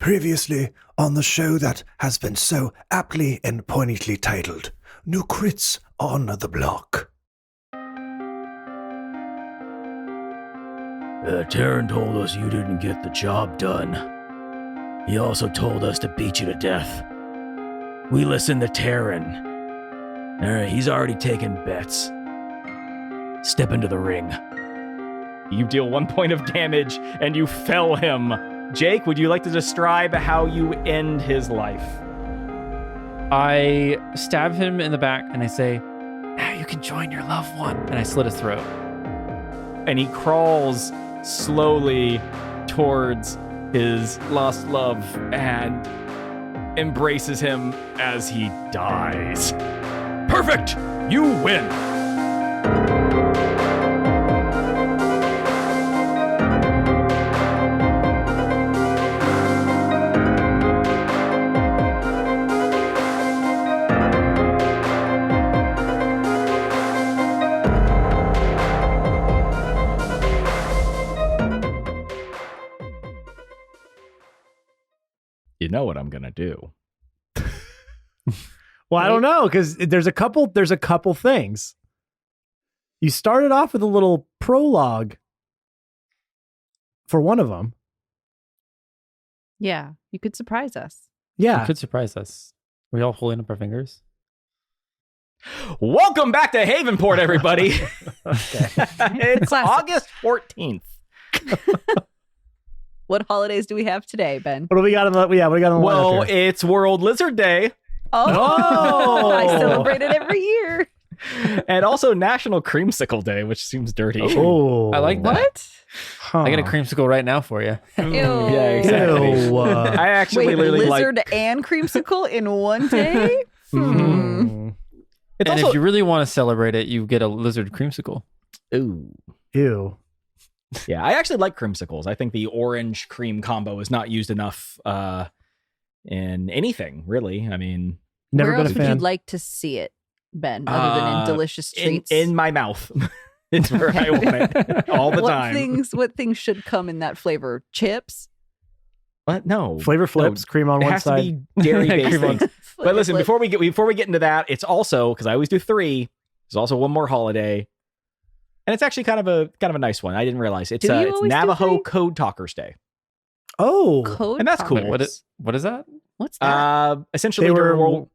Previously on the show that has been so aptly and poignantly titled, New Crits on the Block. Taryn told us you didn't get the job done. He also told us to beat you to death. We listened to Taryn. Alright, he's already taken bets. Step into the ring. You deal 1 point of damage and you fell him. Jake, would you like to describe how you end his life? I stab him in the back and I say, now you can join your loved one. And I slit his throat. And he crawls slowly towards his lost love and embraces him as he dies. Perfect! You win! You know what I'm gonna do. Well, I don't know, because there's a couple things. You started off with a little prologue for one of them. Yeah, you could surprise us. Yeah. You could surprise us. Are we all holding up our fingers? Welcome back to Havenport, everybody. It's Classic. August 14th. What holidays do we have today, Ben? What do we got on the what do we got on the Well, lineup here? it's World Lizard Day Oh, I celebrate it every year. and also National Creamsicle Day, which seems dirty. Oh, I like that. What? Huh. I got a creamsicle right now for you. Ew. Yeah, exactly. Ew. I actually Wait, literally lizard like. and creamsicle in one day? It's And also if you really want to celebrate it, you get a lizard creamsicle. ooh. Ew. Yeah, I actually like creamsicles. I think the orange cream combo is not used enough in anything, really. I mean, Never Where been else a would fan. you like to see it, Ben, other than in delicious treats? in my mouth. It's where I want it all the time. What things should come in that flavor? Chips? What? No. Flavor flips, cream on It one has side. to be dairy-based Cream on- things. But listen, Flip. before we get into that, it's also, because I always do 3, there's also one more holiday. And it's actually kind of a nice one. I didn't realize. It's Do you it's always do Navajo 3? Code Talkers Day. Oh, Code And that's cool. talkers. What is that? What's that? Essentially they during were. World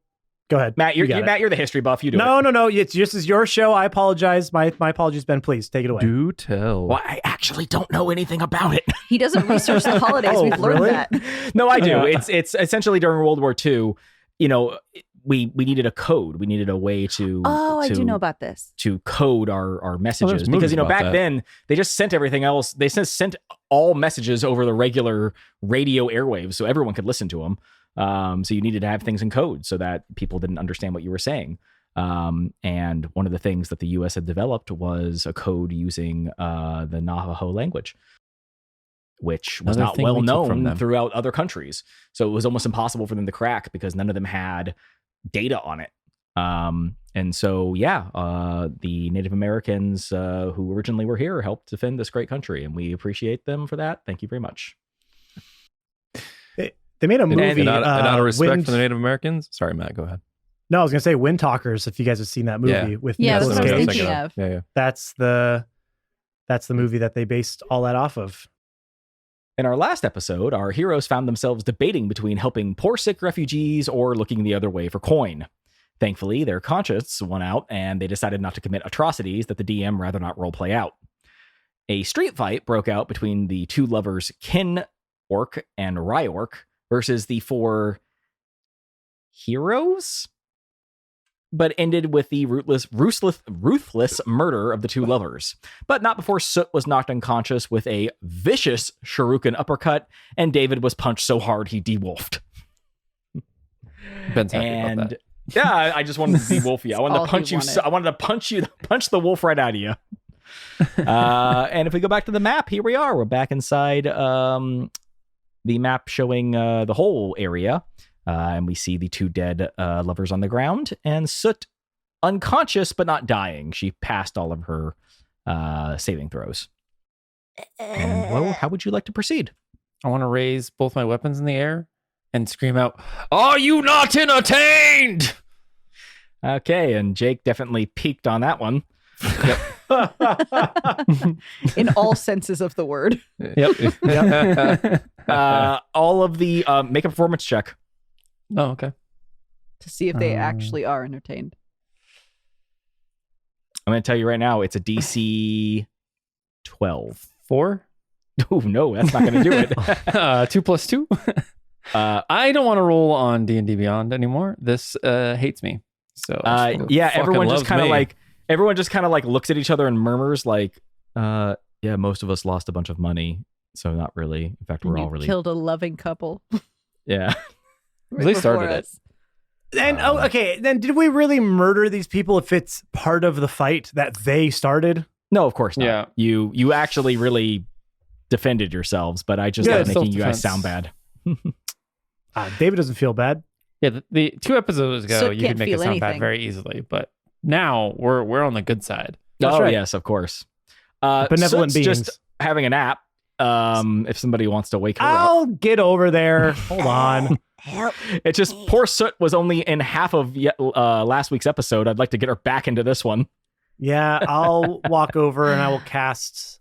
Go ahead, Matt, You got it. you're the history buff. You do it. No. It's just is your show. I apologize. My apologies, Ben. Please take it away. Do tell. Well, I actually don't know anything about it. He doesn't research the holidays. Oh, We've learned really? that. No, I do. It's essentially during World War II. You know, we needed a code. We needed a way to. Oh, I to, do know about this. to code our messages there's because movies you know about back that. then they just sent everything else. They just sent all messages over the regular radio airwaves, so everyone could listen to them. So you needed to have things in code so that people didn't understand what you were saying. And one of the things that the U.S. had developed was a code using the Navajo language, which was Another not thing well we took from known them. throughout other countries. So it was almost impossible for them to crack because none of them had data on it. And so, the Native Americans who originally were here helped defend this great country, and we appreciate them for that. Thank you very much. They made a movie. And out of respect Wind- for the Native Americans. Sorry, Matt, go ahead. No, I was gonna say Wind Talkers. If you guys have seen that movie Yeah. with Yeah, that's Nicolas what I was Cage. thinking of. Yeah. That's the movie that they based all that off of. In our last episode, our heroes found themselves debating between helping poor sick refugees or looking the other way for coin. Thankfully, their conscience won out, and they decided not to commit atrocities that the DM rather not roleplay out. A street fight broke out between the two lovers Kin Orc and Ryork versus the 4 heroes, but ended with the ruthless murder of the 2 lovers. But not before Soot was knocked unconscious with a vicious shuriken uppercut, and David was punched so hard he de-wolfed. Ben's happy about And that. yeah, I just wanted to de-wolf you. I wanted all to punch he you. wanted. I wanted to punch the wolf right out of you. And if we go back to the map, here we are. We're back inside the map showing the whole area. And we see the 2 dead lovers on the ground, and Soot unconscious but not dying. She passed all of her saving throws. And well, how would you like to proceed? I want to raise both my weapons in the air and scream out, "Are you not entertained?" Okay, and Jake definitely peaked on that one. In all senses of the word. Yep. All of the make a performance check. Oh, okay. To see if they actually are entertained. I'm going to tell you right now, it's a DC 12. 4? Oh, no, that's not going to do it. 2 plus 2? I don't want to roll on D&D Beyond anymore. This hates me. So yeah, fucking everyone just loves kind of me. like looks at each other and murmurs like, yeah, most of us lost a bunch of money, so not really. In fact, we're You all really killed a loving couple. yeah. They started before it. us. And okay, then did we really murder these people if it's part of the fight that they started? No, of course not. Yeah. You actually really defended yourselves, but I just Yeah, like making you guys self-defense. sound bad. David doesn't feel bad. Yeah, the 2 episodes ago, Soot you can't could make feel it sound bad anything. very easily, but now we're on the good side. That's Oh right. yes, of course. Benevolent Soot's beings. just having a nap. If somebody wants to wake her up. I'll get over there. Hold on. It's just poor Soot was only in half of last week's episode. I'd like to get her back into this one. Yeah, I'll walk over and I will cast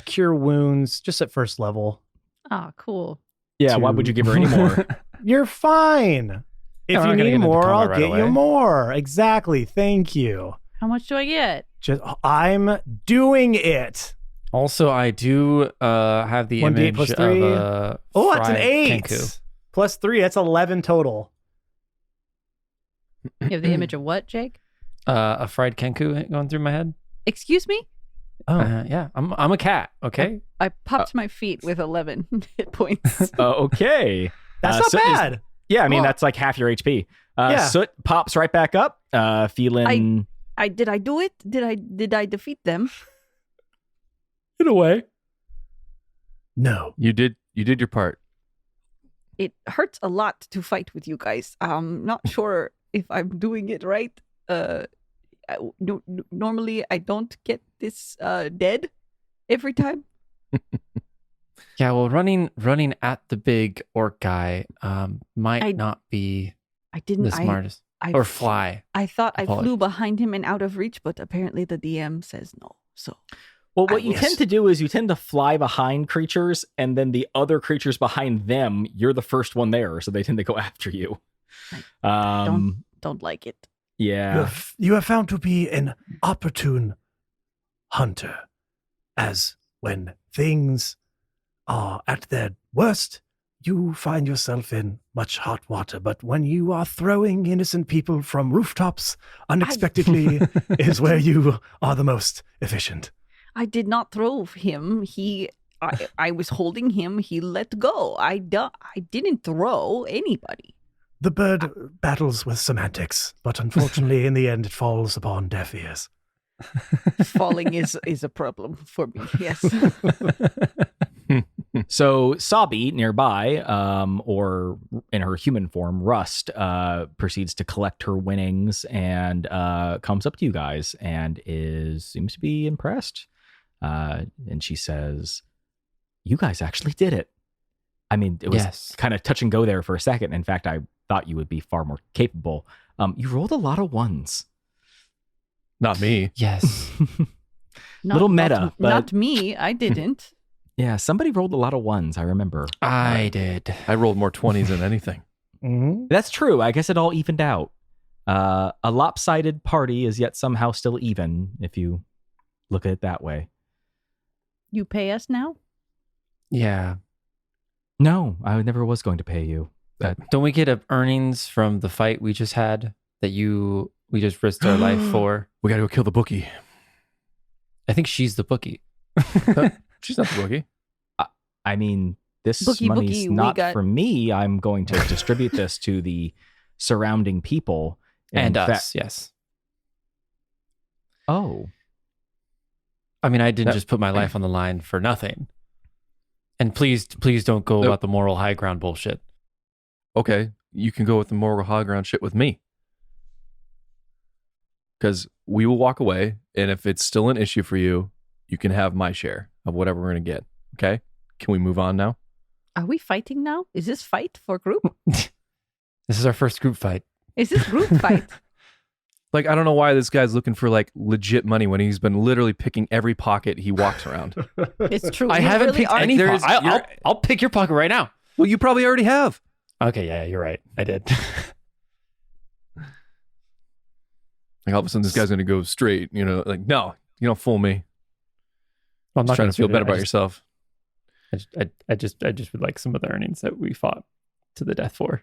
Cure Wounds just at first level. Ah, cool. Yeah, why would you give her any more? You're fine. Yeah, If we're you not gonna need get into more, combat I'll right get you away. more. Exactly. Thank you. How much do I get? Just I'm doing it. Also, I do have the 1d8 image plus of 3. a Oh, that's an fried 8. Kenku. Plus 3, that's 11 total. You have the image of what, Jake? A fried Kenku going through my head. Excuse me? Oh. Yeah, I'm a cat. Okay. I popped my feet with 11 hit points. Okay. That's not Soot is- bad. yeah, I mean, Well- that's like half your HP. Yeah. Soot pops right back up, feeling... Did I do it? Did I defeat them? In a way. No. You did your part. It hurts a lot to fight with you guys. I'm not sure if I'm doing it right. Normally I don't get this dead every time. Yeah, well, running at the big orc guy might I- not be I didn't. the smartest. I Or fly. I thought I Apologies. flew behind him and out of reach, but apparently the DM says no. So Well, what I you was- tend to do is you tend to fly behind creatures, and then the other creatures behind them, you're the first one there, so they tend to go after you. don't like it. Yeah. You have found to be an opportune hunter, as when things are at their worst, you find yourself in much hot water. But when you are throwing innocent people from rooftops unexpectedly is where you are the most efficient. I did not throw him. I was holding him. He let go. I didn't throw anybody. The bird battles with semantics, but unfortunately, in the end, it falls upon deaf ears. Falling is a problem for me. Yes. So Sabi nearby, or in her human form, Rust, proceeds to collect her winnings and comes up to you guys and seems to be impressed. And she says, "You guys actually did it." I mean, it was kind of touch and go there for a second. In fact, I thought you would be far more capable. You rolled a lot of ones. Not me. Yes. Little meta, but- not me. I didn't. Yeah, somebody rolled a lot of ones, I remember. I did. I rolled more 20s than anything. Mhm. That's true. I guess it all evened out. A lopsided party is yet somehow still even, if you look at it that way. You pay us now? Yeah. No, I never was going to pay you. Don't we get earnings from the fight we just had that we just risked our life for? We got to go kill the bookie. I think she's the bookie. She's not the bookie. I mean, this Bookie, money's we not got- for me. I'm going to distribute this to the surrounding people. And In us, fact- yes. Oh, I mean, I didn't That- just put my life on the line for nothing. And please don't go Nope. about the moral high ground bullshit. Okay, you can go with the moral high ground shit with me. Because we will walk away, and if it's still an issue for you, you can have my share of whatever we're going to get. Okay? Can we move on now? Are we fighting now? Is this fight for group? This is our first group fight. Is this group fight? Like, I don't know why this guy's looking for like legit money when he's been literally picking every pocket he walks around. It's true. I You haven't really picked are- any. There's- I'll pick your pocket right now. Well, you probably already have. Okay, yeah, you're right. I did. Like all of a sudden, this guy's gonna go straight. You know, like no, you don't fool me. I'm Just trying to feel better about yourself. yourself. I just would like some of the earnings that we fought to the death for.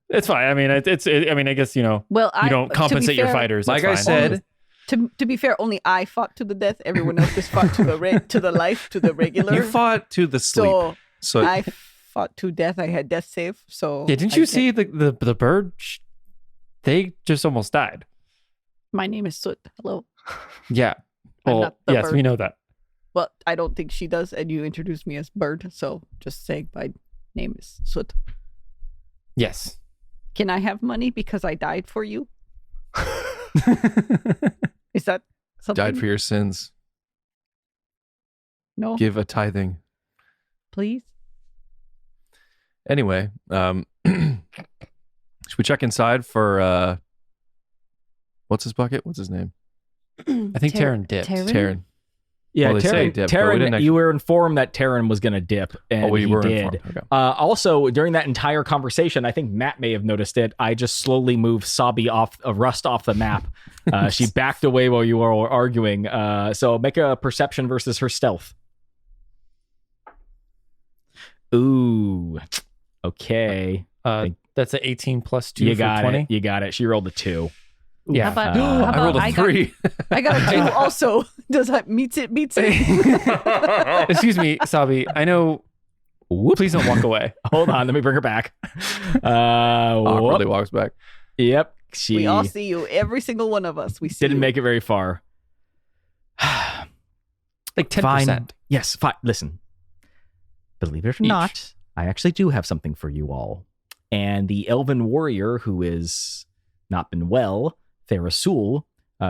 It's fine. I mean, I guess Well, you don't compensate your fighters. Like That's I fine. said, To be fair, only I fought to the death. Everyone else just fought to the to the life, to the regular. you fought to the sleep. So So I fought to death. I had death save. So yeah, didn't I you get- see the bird? They just almost died. My name is Soot. Hello. Yeah. I'm Well, not the yes, bird. we know that. Well, I don't think she does, and you introduced me as Bird. So just saying, my name is Soot. Yes. Can I have money because I died for you? Is that something? died for your sins. No, Give a tithing. please. Anyway, should we check inside for what's his bucket? What's his name? I think Taryn dipped. Taryn. Yeah, Well, they say dip, but we didn't Taryn, actually- you were informed that Taryn was going to dip, and we he were did. informed. Okay. Also, during that entire conversation, I think Matt may have noticed it. I just slowly moved Sabi Rust off the map. She backed away while you were arguing. So make a perception versus her stealth. Ooh, okay. That's an 18 plus 2 You for got 20. it. You got it. She rolled a 2. Yeah. How about, Uh, how I rolled about a 3. I got a 2 also. Does that meets it? Excuse me, Sabi. I know. Please don't walk away. Hold on, let me bring her back. Awkwardly walks back. Yep, she We all see you. Every single one of us. We see didn't you. make it very far. Like 10%. Fine. Yes, fine. Listen, believe it or Each. not, I actually do have something for you all. And the elven warrior who is not been well, Therasul,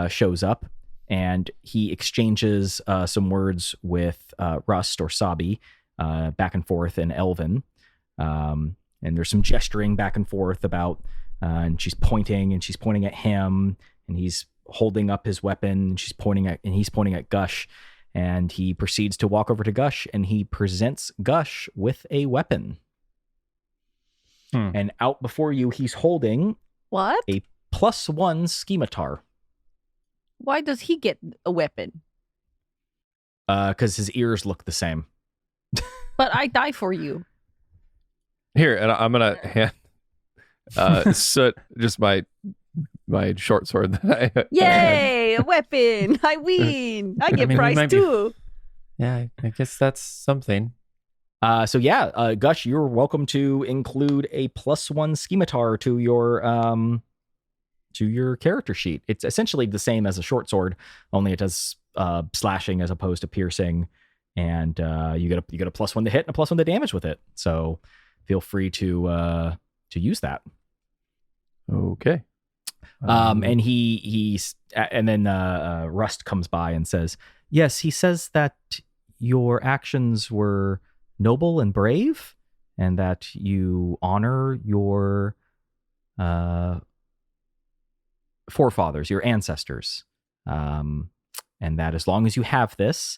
shows up, and he exchanges some words with Rust or Sabi, back and forth in Elven. And there's some gesturing back and forth about, and she's pointing at him, and he's holding up his weapon, and he's pointing at Gush. And he proceeds to walk over to Gush, and he presents Gush with a weapon. And out before you, he's holding What? a +1 scimitar. Why does he get a weapon? Because his ears look the same. But I die for you. Here, and I'm gonna hand Soot just my short sword that I Yay! A weapon! I win! I get mean, we prize might be- too. Yeah, I guess that's something. So yeah, Gush, you're welcome to include a +1 scimitar to your character sheet. It's essentially the same as a short sword, only it does slashing as opposed to piercing, and you get a +1 to hit and a +1 to damage with it. So feel free to use that. Okay. And then Rust comes by and says, "Yes, he says that your actions were noble and brave, and that you honor your forefathers, your ancestors, and that as long as you have this,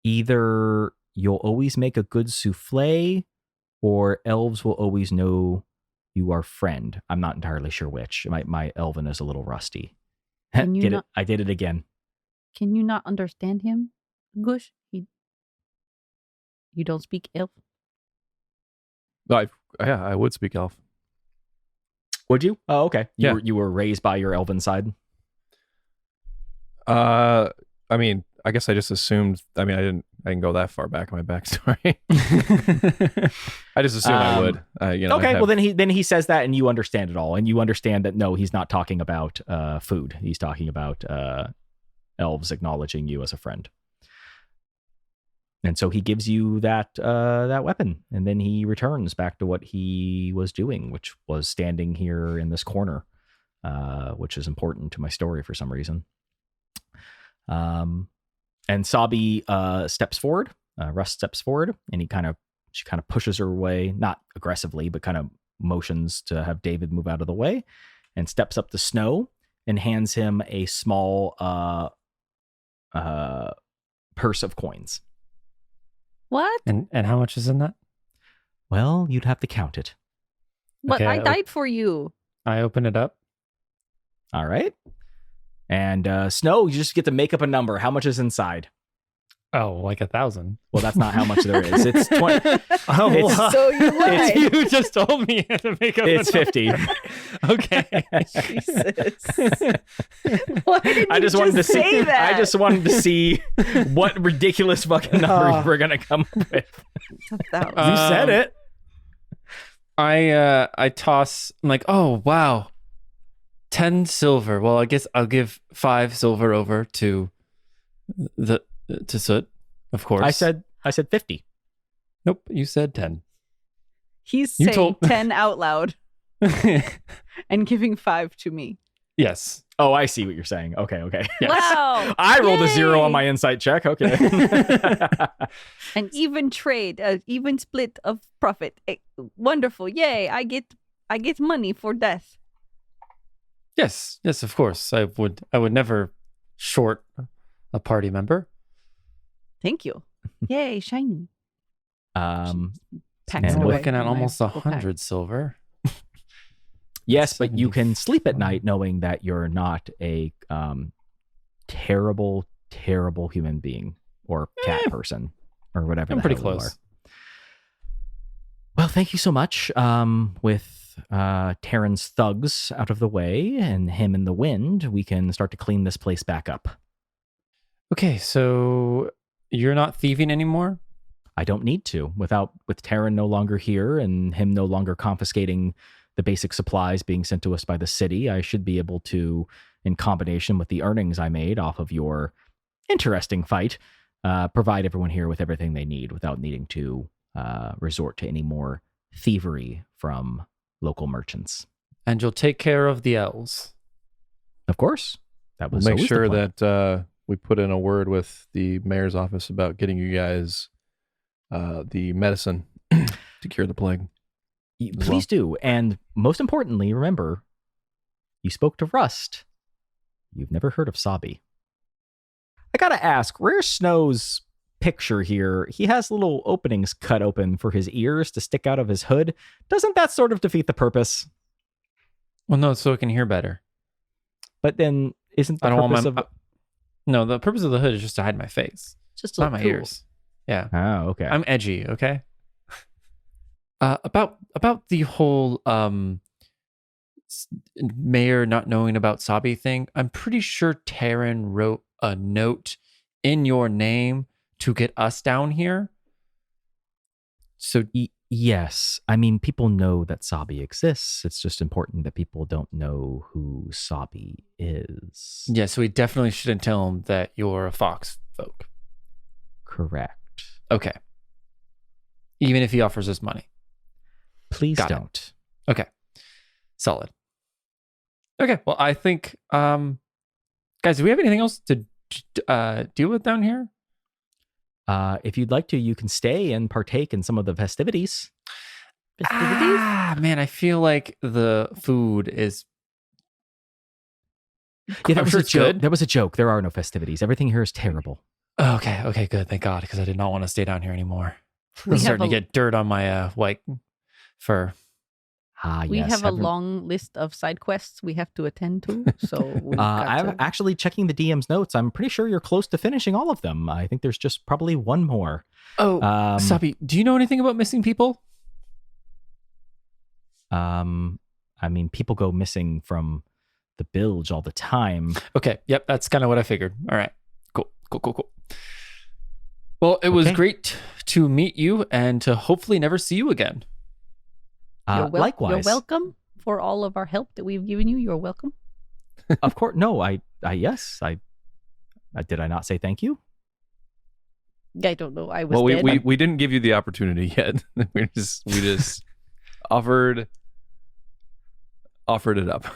either you'll always make a good souffle, or elves will always know you are friend." I'm not entirely sure which. My elven is a little rusty. Can you Get not- it? I did it again. Can you not understand him, Gush? You don't speak elf? I would speak elf. Would you? Oh, okay. Yeah. You were raised by your elven side. I mean, I guess I just assumed. I mean, I didn't go that far back in my backstory. I just assumed I would. Okay, well then he says that, and you understand it all, and you understand that no, he's not talking about food. He's talking about elves acknowledging you as a friend. And so he gives you that weapon, and then he returns back to what he was doing, which was standing here in this corner, which is important to my story for some reason. And And Sabi steps forward. Rust steps forward, and she kind of pushes her away, not aggressively, but kind of motions to have David move out of the way, and steps up to Snow and hands him a small purse of coins. What? And how much is in that? Well, you'd have to count it. But Okay, I died for you. I open it up. All right. And Snow, you just get to make up a number. How much is inside? Oh, like 1,000. Well, that's not how much there is. It's 20. It's- So you lied. You just told me to make up. It's 50. Okay. Jesus. Why did I you just wanted to say see. that? I just wanted to see what ridiculous fucking number you were gonna come up with. That You said it. I toss. I'm like, oh wow, 10 silver. Well, I guess I'll give 5 silver over to Soot, of course. I said 50. nope. You said 10. He's You saying told- 10 out loud and giving 5 to me. Yes. Oh, I see what you're saying. Okay. Yes. Wow. I rolled a 0 on Yay. my insight check. Okay. An even trade, an even split of profit. Wonderful. Yay. I get money for death. Yes. Yes. Of course. I would never short a party member. Thank you. Yay, shiny. Packs And I'm away looking at in my almost little pack. 100 silver. Yes, but you can sleep at night knowing that you're not a terrible, terrible human being or cat person or whatever. I'm the pretty hell you close. are. Well, thank you so much. With Terran's thugs out of the way and him in the wind, we can start to clean this place back up. Okay, so you're not thieving anymore? I don't need to. With Terran no longer here and him no longer confiscating the basic supplies being sent to us by the city, I should be able to, in combination with the earnings I made off of your interesting fight, provide everyone here with everything they need without needing to resort to any more thievery from local merchants. And you'll take care of the elves. Of course. That We'll was make always the sure plan. that we put in a word with the mayor's office about getting you guys the medicine to cure the plague. as Please do. And most importantly, remember, you spoke to Rust. You've never heard of Sabi. I gotta ask, Rare Snow's picture here, he has little openings cut open for his ears to stick out of his hood. Doesn't that sort of defeat the purpose? Well, no, so it can hear better. But then isn't the I don't want purpose my. of... No, the purpose of the hood is just to hide my face. Just It's not look my cool. ears. Yeah. Oh, okay. I'm edgy, okay? About the whole mayor not knowing about Sabi thing, I'm pretty sure Taryn wrote a note in your name to get us down here. So Yes. I mean, people know that Sabi exists. It's just important that people don't know who Sabi is. yeah, so we definitely shouldn't tell him that you're a fox folk. Correct. Okay. Even if he offers us money. Please Got it. don't. Okay. Solid. Okay. Well, I think, guys, do we have anything else to deal with down here? If you'd like to, you can stay and partake in some of the festivities. Ah, man, I feel like the food is. Yeah, I'm that was sure a it's joke. good. There was a joke. There are no festivities. Everything here is terrible. Oh, okay, good. Thank God, because I did not want to stay down here anymore. We I'm have starting to a- get dirt on my white fur. We Yes. have a everyone- long list of side quests we have to attend to. So we've got I'm to- actually checking the DM's notes. I'm pretty sure you're close to finishing all of them. I think there's just probably one more. Oh, Sabi, do you know anything about missing people? I mean, people go missing from the bilge all the time. Okay, yep, that's kind of what I figured. All right, cool. Well, it was Okay. great to meet you and to hopefully never see you again. Likewise. You're welcome for all of our help that we've given you. You're welcome. Of course. No, I did I not say thank you? I don't know. I was Well, dead. we didn't give you the opportunity yet. we just offered it up.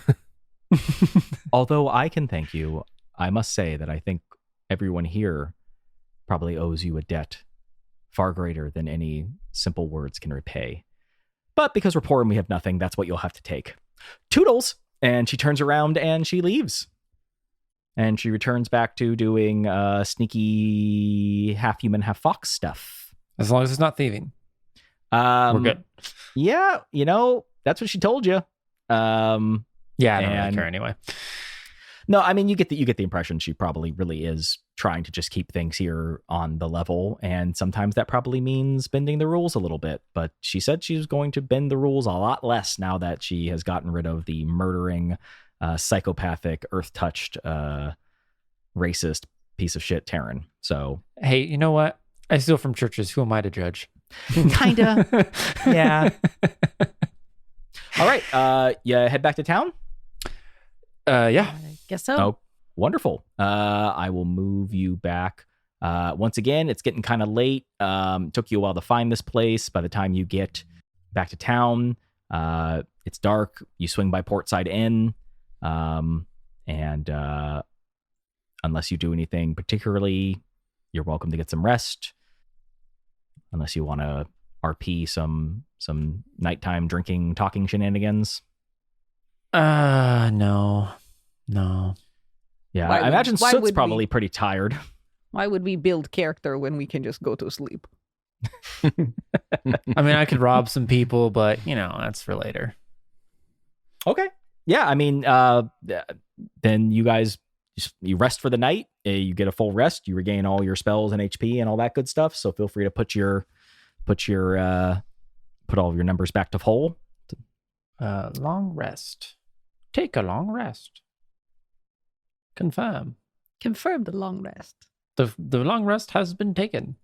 Although I can thank you, I must say that I think everyone here probably owes you a debt far greater than any simple words can repay. But because we're poor and we have nothing, that's what you'll have to take. Toodles! And she turns around and she leaves. And she returns back to doing sneaky half human, half fox stuff. As long as it's not thieving. We're good. Yeah, that's what she told you. Yeah, I don't really and- care anyway. No, I mean you get the impression she probably really is trying to just keep things here on the level, and sometimes that probably means bending the rules a little bit. But she said she was going to bend the rules a lot less now that she has gotten rid of the murdering, psychopathic, earth-touched, racist piece of shit Terran. So Hey, you know what? I steal from churches. Who am I to judge? kinda, yeah. All right, you head back to town. Yeah. I guess so. Oh, wonderful. I will move you back. Once again, it's getting kind of late. Took you a while to find this place. By the time you get back to town, it's dark. You swing by Portside Inn. And unless you do anything particularly, you're welcome to get some rest. Unless you want to RP some nighttime drinking, talking shenanigans. No. Yeah, Why I would- imagine why Soot's would probably we- pretty tired. Why would we build character when we can just go to sleep? I mean, I could rob some people, but that's for later. Okay. Yeah, I mean, then you guys you rest for the night. You get a full rest. You regain all your spells and HP and all that good stuff. So feel free to put all of your numbers back to full. Long rest. Take a long rest. Confirm. Confirm the long rest. The long rest has been taken.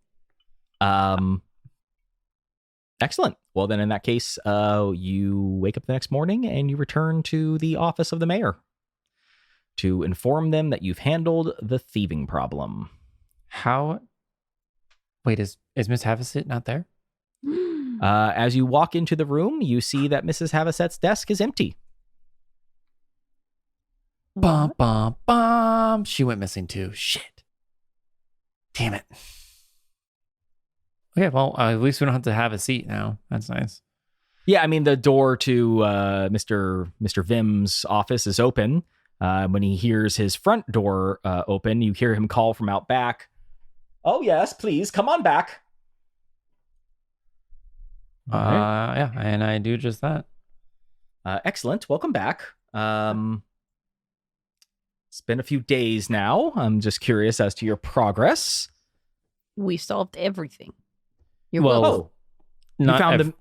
Excellent. Well, then in that case, you wake up the next morning and you return to the office of the mayor to inform them that you've handled the thieving problem. How? Wait, is Miss Havasset not there? As you walk into the room, you see that Mrs. Havasset's desk is empty. Bum, bum, bum. She went missing too. Shit. Damn it. Okay, well, at least we don't have to have a seat now. That's nice. Yeah, I mean, the door to Mr. Vim's office is open. When he hears his front door open, you hear him call from out back. Oh, yes, please, come on back. Yeah, and I do just that. Excellent. Welcome back. It's been a few days now. I'm just curious as to your progress. We solved everything. You're Well, welcome. You Not found ev- them.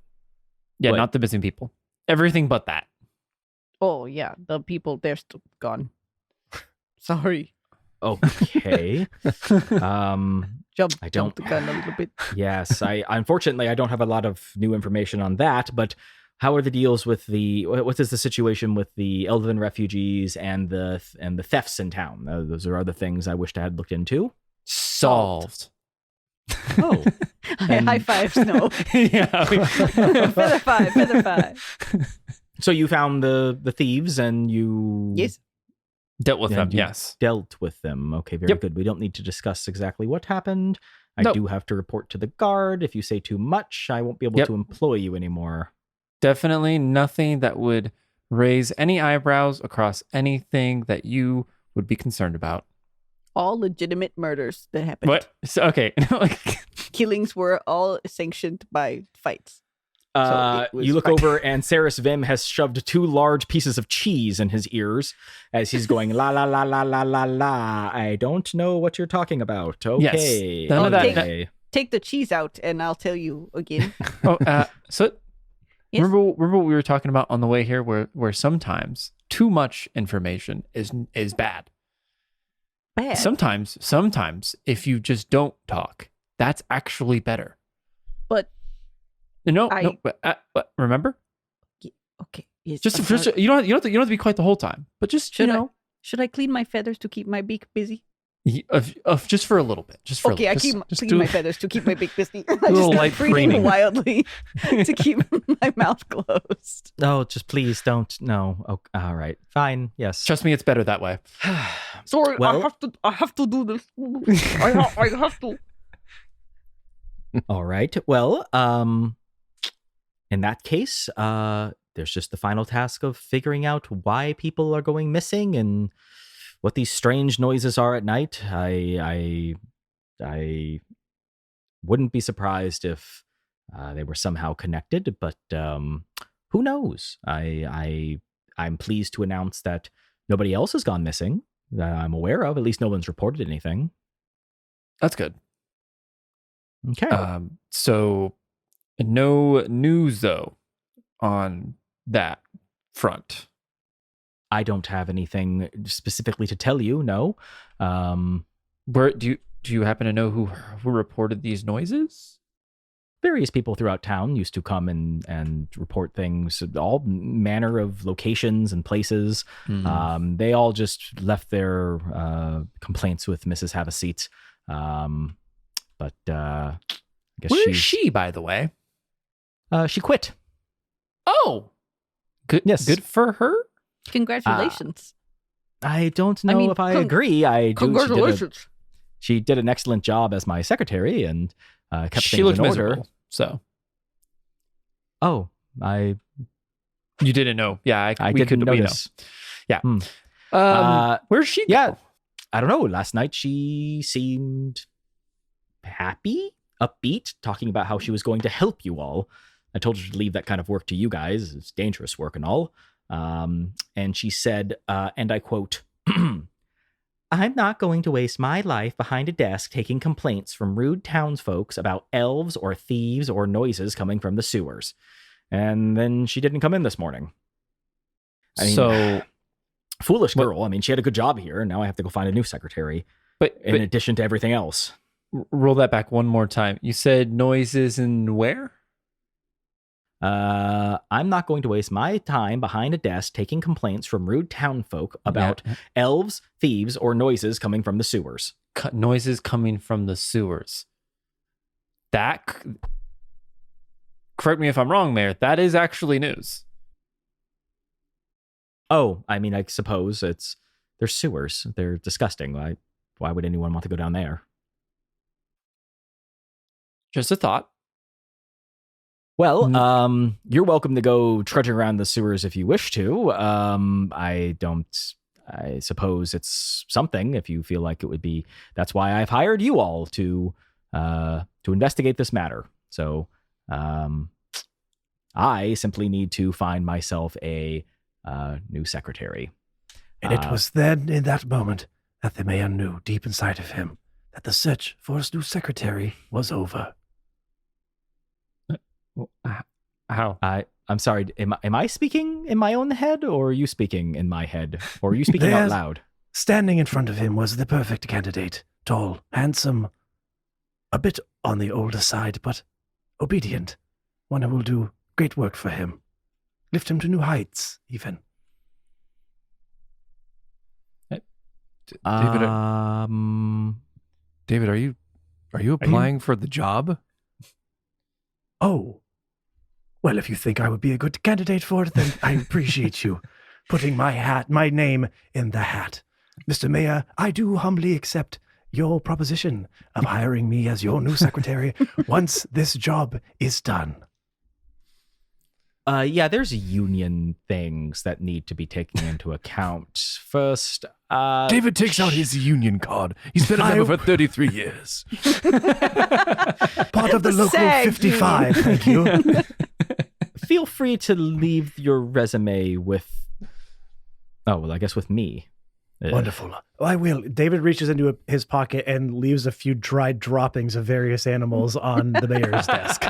Yeah, What? not the missing people. Everything but that. Oh, yeah. The people, they're still gone. Sorry. Okay. Jumped I don't- the gun a little bit. Yes, unfortunately I don't have a lot of new information on that, but how are the deals with what is the situation with the Elven refugees and the thefts in town? Those are other things I wished I had looked into. Solved. Oh, And- High five, Snow. Yeah. Feather five. so you found the thieves and you Yes. Dealt with and them, you yes. dealt with them. Okay, very Yep. good. We don't need to discuss exactly what happened. I No. do have to report to the guard. If you say too much, I won't be able Yep. to employ you anymore. Definitely nothing that would raise any eyebrows across anything that you would be concerned about. All legitimate murders that happened. What? So, okay. Killings were all sanctioned by fights. it was You look fine. over and Saris Vim has shoved 2 large pieces of cheese in his ears as he's going la la la la la la la. I don't know what you're talking about. Yes. Okay. None of that- okay. Take the cheese out and I'll tell you again. So Yes. remember what we were talking about on the way here where sometimes too much information is bad. Bad. Sometimes if you just don't talk, that's actually better. But No, I- but remember? okay. Yes, Just I'm just sorry. you don't have to be quiet the whole time. But just Should I? Should I clean my feathers to keep my beak busy? of just for a little bit. Just for Okay, a I little. clean do- my feathers to keep my beak busy. I a little just light start breathing preening. wildly to keep my mouth closed. No, just please don't. No. Oh, all right. Fine. Yes. Trust me, it's better that way. Sorry, Well- I have to do this. I have to. All right. Well, in that case, there's just the final task of figuring out why people are going missing and what these strange noises are at night. I wouldn't be surprised if they were somehow connected, but who knows? I'm pleased to announce that nobody else has gone missing that I'm aware of. At least no one's reported anything. That's good. Okay. So no news though on that front. I don't have anything specifically to tell you. No. Where do you happen to know who reported these noises? Various people throughout town used to come and report things, all manner of locations and places. They all just left their complaints with Mrs. Have a Seat. But I guess Where is she, by the way? She quit. Oh, good. Yes. Good for her. Congratulations. I don't know if I agree. Congratulations. She did an excellent job as my secretary and kept She things looked in order. miserable. So Oh, you didn't know? Yeah, I we didn't could, we know. notice. Yeah. Where's she? Go? Yeah, I don't know. Last night she seemed happy, upbeat, talking about how she was going to help you all. I told her to leave that kind of work to you guys. It's dangerous work and all. And she said, and I quote, I'm not going to waste my life behind a desk taking complaints from rude townsfolks about elves or thieves or noises coming from the sewers. And then she didn't come in this morning. I mean, So foolish girl. I mean, she had a good job here, and now I have to go find a new secretary but in addition to everything else. roll that back one more time. You said noises in where? I'm not going to waste my time behind a desk taking complaints from rude townfolk about elves, thieves, or noises coming from the sewers. Noises coming from the sewers. That, correct me if I'm wrong, Mayor, that is actually news. Oh, I mean, I suppose they're sewers. They're disgusting. Why would anyone want to go down there? Just a thought. Well, you're welcome to go trudging around the sewers if you wish to. I suppose it's something if you feel like it would be. That's why I've hired you all to investigate this matter. So, I simply need to find myself a new secretary. And it was then, in that moment, that the mayor knew deep inside of him that the search for his new secretary was over. How? I'm sorry. Am I speaking in my own head, or are you speaking in my head, or are you speaking out loud? Standing in front of him was the perfect candidate. Tall, handsome, a bit on the older side, but obedient. One who will do great work for him. Lift him to new heights, even. David, David, are you applying for the job? Oh. Well, if you think I would be a good candidate for it, then I appreciate you putting my name in the hat. Mr. Mayor, I do humbly accept your proposition of hiring me as your new secretary once this job is done. Yeah, there's union things that need to be taken into account. First, David takes out his union card. He's been a member for 33 years. Part of the local SAG 55, thank you. feel free to leave your resume with. Oh, well, I guess with me. Wonderful. I will. David reaches into his pocket and leaves a few dried droppings of various animals on the mayor's desk.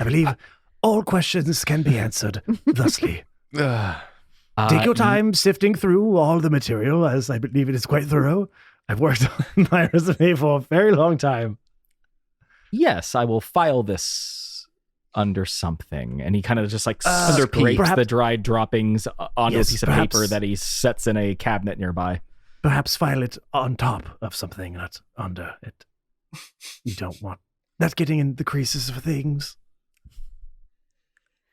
I believe all questions can be answered thusly. Take your time sifting through all the material, as I believe it is quite thorough. I've worked on my resume for a very long time. Yes, I will file this under something. And he kind of just like Under P. scrapes the dried droppings onto Yes, a piece of perhaps. paper that he sets in a cabinet nearby. Perhaps file it on top of something, not under it. You don't want that getting in the creases of things.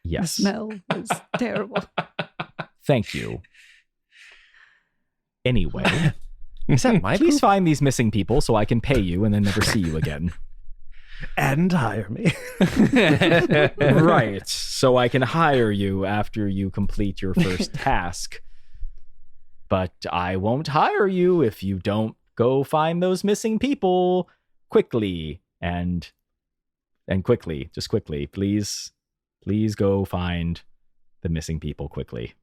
The Yes. smell is terrible. Thank you. Anyway, Is that my Please poop? find these missing people so I can pay you and then never see you again. And hire me. Right. So I can hire you after you complete your first task. But I won't hire you if you don't go find those missing people quickly and quickly, just quickly. Please go find the missing people quickly.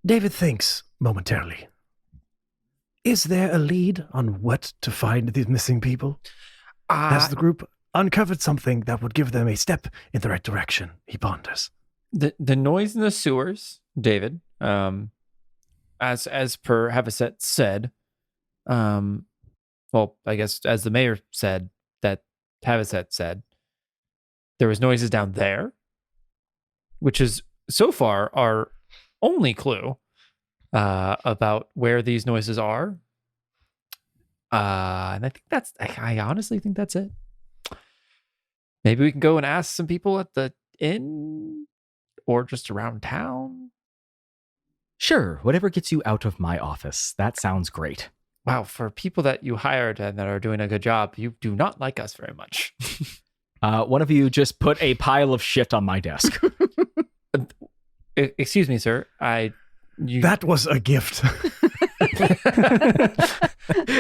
David thinks momentarily. Is there a lead on what to find these missing people? Has the group uncovered something that would give them a step in the right direction? He ponders. The noise in the sewers, David, as per Havisset said, well, I guess as the mayor said, that Havisset said, there was noises down there, which is so far our only clue about where these noises are. And I honestly think that's it. Maybe we can go and ask some people at the inn or just around town. Sure, whatever gets you out of my office. That sounds great. Wow, for people that you hired and that are doing a good job, you do not like us very much. One of you just put a pile of shit on my desk. Excuse me, sir. That was a gift.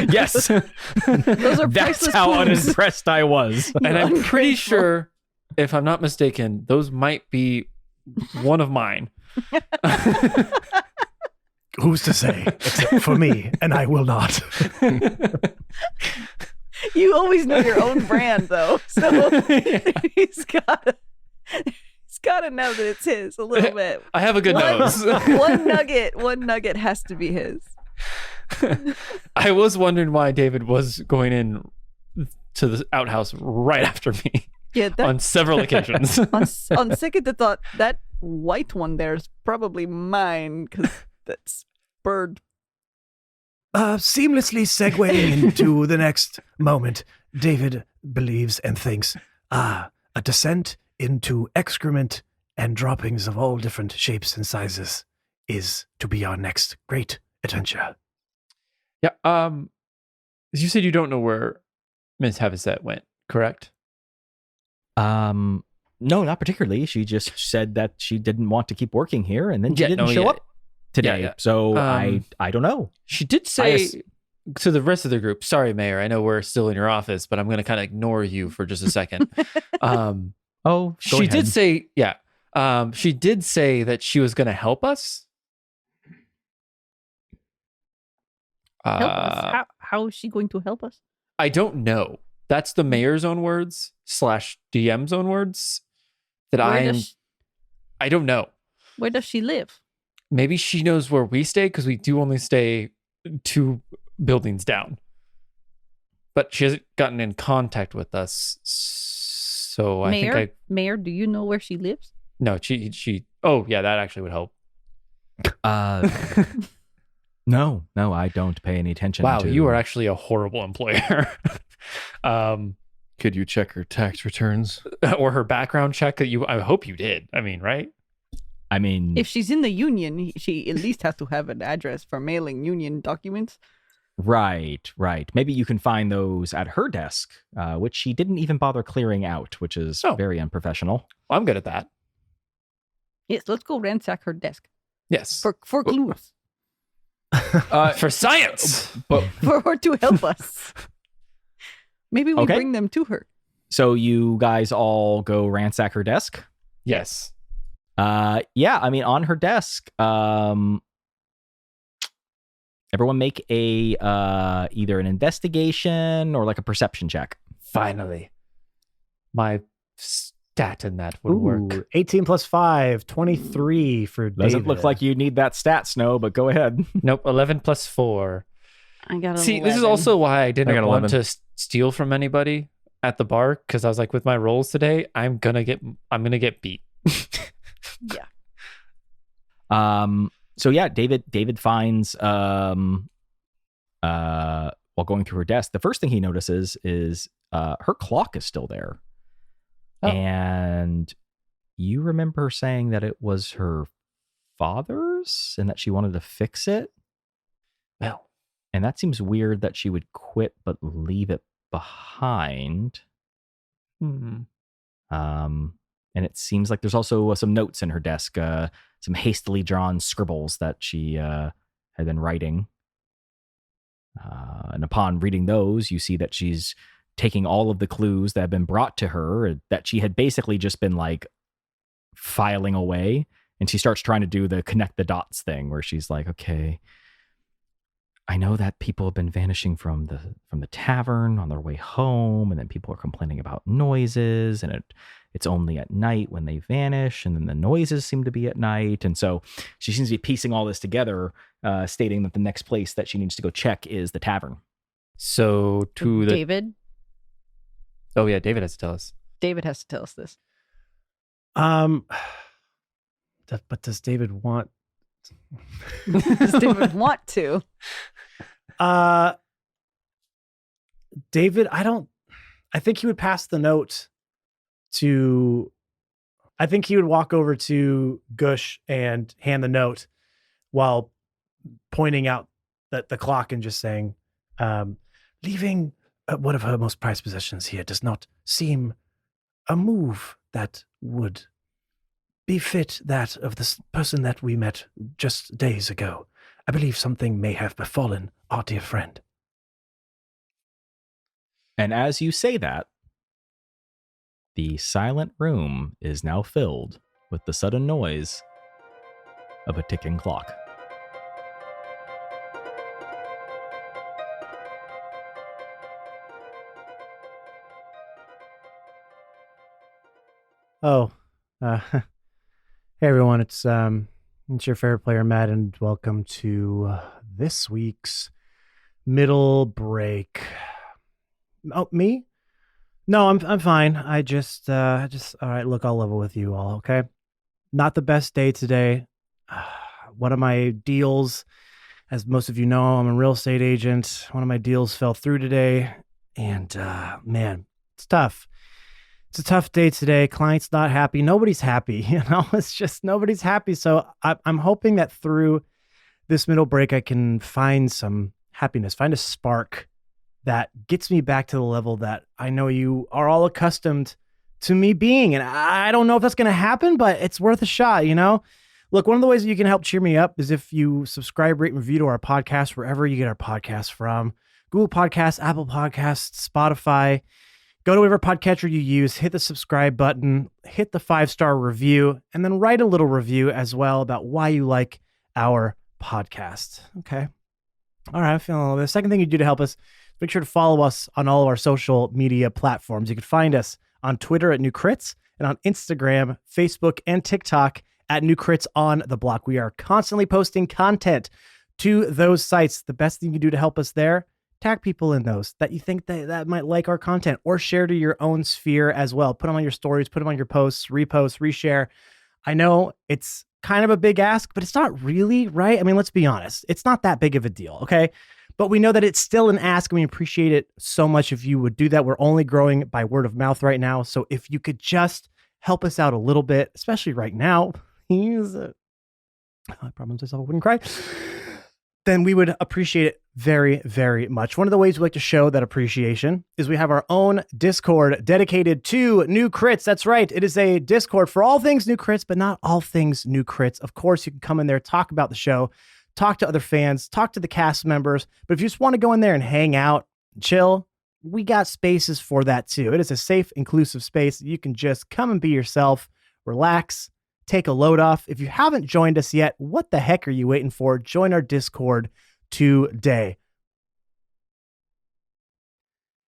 Yes. Those are That's priceless how clues. unimpressed I was. And I'm pretty Ungrateful. sure, if I'm not mistaken, those might be one of mine. Who's to say? Except for me, and I will not. You always know your own brand, though. So he's got to know that it's his a little bit. I have a good nose. One nugget has to be his. I was wondering why David was going in to the outhouse right after me Yeah, on several occasions. on second thought, that white one there is probably mine because that's bird. Seamlessly segueing into the next moment, David believes and thinks, a descent into excrement and droppings of all different shapes and sizes is to be our next great adventure. Yeah. You said you don't know where Miss Havisset went, correct? No, not particularly. She just said that she didn't want to keep working here, and then she Yeah, didn't no, show yeah. up today. Yeah. So I don't know. She did say to the rest of the group, sorry, Mayor, I know we're still in your office, but I'm going to kind of ignore you for just a second. She did say, she did say that she was going to help us. Help us. How is she going to help us? I don't know. That's the mayor's own words / DM's own words that I don't know. Where does she live? Maybe she knows where we stay because we do only stay 2 buildings down. But she hasn't gotten in contact with us. So Mayor, do you know where she lives? No, she oh yeah, that actually would help. No, I don't pay any attention. Wow, to... you are actually a horrible employer. Could you check her tax returns? Or her background check that I hope you did. I mean, right? I mean, If she's in the union, she at least has to have an address for mailing union documents. right. Maybe you can find those at her desk, which she didn't even bother clearing out, which is very unprofessional. Well, I'm good at that. Yes, let's go ransack her desk Yes. for clues, For science. But for her to help us. Maybe we Okay. bring them to her. so you guys all go ransack her desk? Yes. Yeah, I mean, on her desk, everyone make a either an investigation or like a perception check. Finally. My stat in that would work. 18 plus 5, 23 for Doesn't David. look like you need that stat, Snow, but go ahead. Nope, 11 plus 4. I got See, this is also why I didn't got want 11. to steal from anybody at the bar because I was like, with my rolls today, I'm gonna get beat. So yeah, David finds while going through her desk, the first thing he notices is her clock is still there. Oh. And you remember her saying that it was her father's and that she wanted to fix it? Well, And that seems weird that she would quit but leave it behind. And it seems like there's also some notes in her desk, some hastily drawn scribbles that she had been writing. And upon reading those, you see that she's taking all of the clues that have been brought to her that she had basically just been like filing away. And she starts trying to do the connect the dots thing where she's like, okay, I know that people have been vanishing from the tavern on their way home, and then people are complaining about noises, and it's only at night when they vanish, and then the noises seem to be at night. And so she seems to be piecing all this together, stating that the next place that she needs to go check is the tavern. So to the David. Oh yeah, David has to tell us. David has to tell us this. But does David want? Does David want to? David, I think he would pass the note to, I think he would walk over to Gush and hand the note while pointing out that the clock and just saying, leaving one of her most prized possessions here does not seem a move that would befit that of the person that we met just days ago. I believe something may have befallen our dear friend. And as you say that, the silent room is now filled with the sudden noise of a ticking clock. Oh, hey everyone, it's your favorite player Matt, and welcome to this week's middle break. Oh, me? No, I'm fine. I just all right. Look, I'll level with you all. Okay, not the best day today. One of my deals, as most of you know, I'm a real estate agent. One of my deals fell through today, and man, it's tough. It's a tough day today. Client's not happy. Nobody's happy. It's just nobody's happy. So I'm hoping that through this middle break, I can find some happiness, find a spark that gets me back to the level that I know you are all accustomed to me being. And I don't know if that's going to happen, but it's worth a shot, Look, one of the ways that you can help cheer me up is if you subscribe, rate, and review to our podcast, wherever you get our podcasts from. Google Podcasts, Apple Podcasts, Spotify. Go to whatever podcatcher you use, hit the subscribe button, hit the 5-star review, and then write a little review as well about why you like our podcast. Okay. All right. I'm feeling a little bit. The second thing you do to help us, make sure to follow us on all of our social media platforms. You can find us on Twitter at New Crits and on Instagram, Facebook, and TikTok at New Crits on the Block. We are constantly posting content to those sites. The best thing you can do to help us there, tag people in those that you think that might like our content, or share to your own sphere as well. Put them on your stories, put them on your posts, repost, reshare. I know it's kind of a big ask, but it's not really, right? I mean, let's be honest. It's not that big of a deal, okay? But we know that it's still an ask, and we appreciate it so much if you would do that. We're only growing by word of mouth right now. So if you could just help us out a little bit, especially right now, please. I promised myself I wouldn't cry. Then we would appreciate it very, very much. One of the ways we like to show that appreciation is we have our own Discord dedicated to New Crits. That's right. It is a Discord for all things New Crits, but not all things New Crits. Of course, you can come in there, talk about the show, talk to other fans, talk to the cast members. But if you just want to go in there and hang out, chill, we got spaces for that too. It is a safe, inclusive space. You can just come and be yourself, relax, take a load off. If you haven't joined us yet, what the heck are you waiting for? Join our Discord today.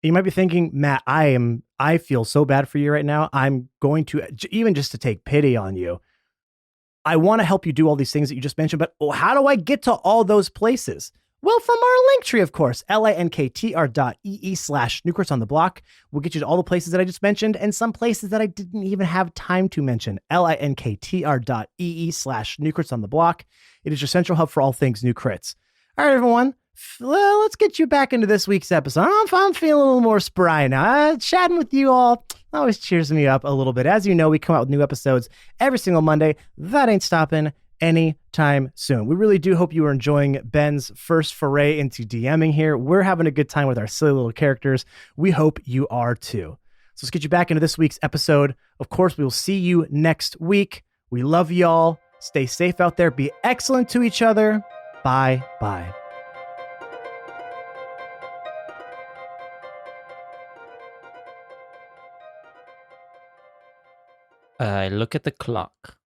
You might be thinking, Matt, I feel so bad for you right now. I'm going to, even just to take pity on you, I want to help you do all these things that you just mentioned, but how do I get to all those places? Well, from our link tree, of course, linktr.ee/Newcrits on the Block will get you to all the places that I just mentioned, and some places that I didn't even have time to mention. linktr.ee/Newcrits on the Block. It is your central hub for all things New Crits. All right, everyone. Well, let's get you back into this week's episode. I'm feeling a little more spry now. Chatting with you all always cheers me up a little bit. As you know, we come out with new episodes every single Monday. That ain't stopping anytime soon. We really do hope you are enjoying Ben's first foray into DMing here. We're having a good time with our silly little characters. We hope you are too. So let's get you back into this week's episode. Of course, we will see you next week. We love y'all. Stay safe out there. Be excellent to each other. Bye. I look at the clock.